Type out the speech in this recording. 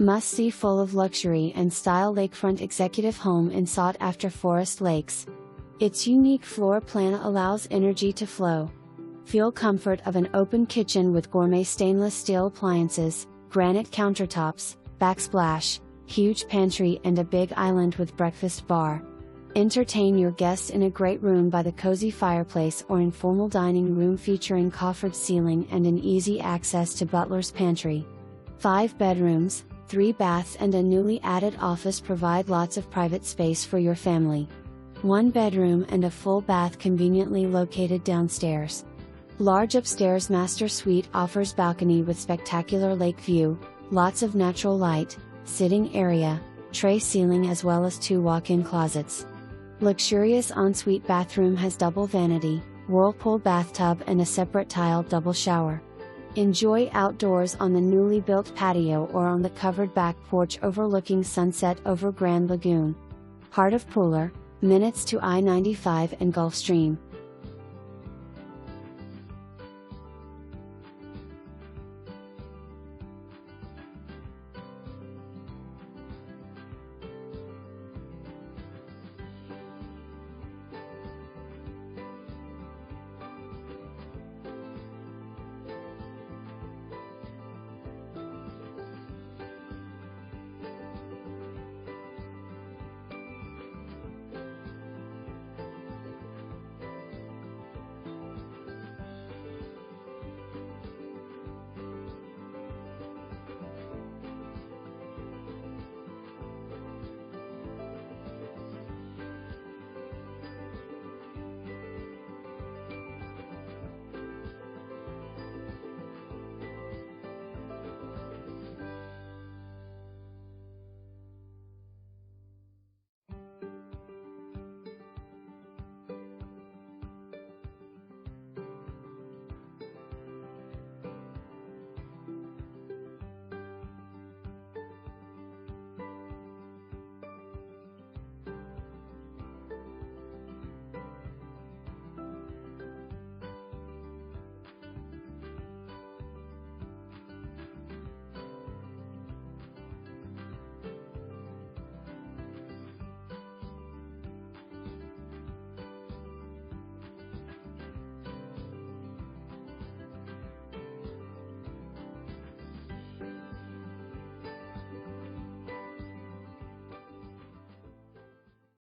Must-see full of luxury and style lakefront executive home in sought-after forest lakes. Its unique floor plan allows energy to flow. Feel comfort of an open kitchen with gourmet stainless steel appliances, granite countertops, backsplash, huge pantry and a big island with breakfast bar. Entertain your guests in a great room by the cozy fireplace or informal dining room featuring coffered ceiling and an easy access to butler's pantry. 5 bedrooms, 3 baths and a newly added office provide lots of private space for your family. 1 bedroom and a full bath conveniently located downstairs. Large upstairs master suite offers balcony with spectacular lake view, lots of natural light, sitting area, tray ceiling as well as 2 walk-in closets. Luxurious ensuite bathroom has double vanity, whirlpool bathtub and a separate tiled double shower. Enjoy outdoors on the newly built patio or on the covered back porch overlooking sunset over Grand Lagoon. Heart of Pooler, minutes to I-95 and Gulfstream.